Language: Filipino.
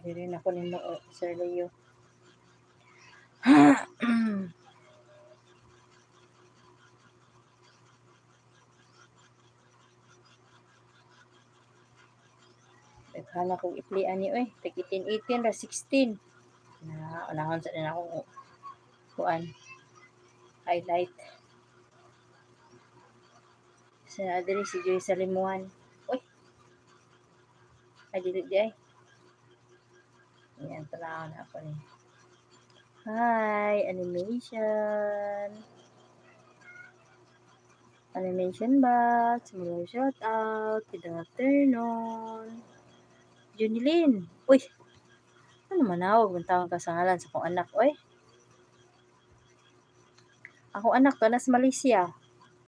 Dire na ko nimo Sir Leo. Naghanap kong iplian ni oy, tag 18 ra 16. Na unahon sa din ako kuan highlight. Sa diri si Joy Salimuan. Uy, ay dili di ay. Yan, tanaw na ako ni. Hi, animation. Animation box. Mga shout out. Good afternoon. Junilin. Uy, ano manawag ng tawag ka sa ngalan sa kong anak, oy? Ako anak ka na sa Malaysia.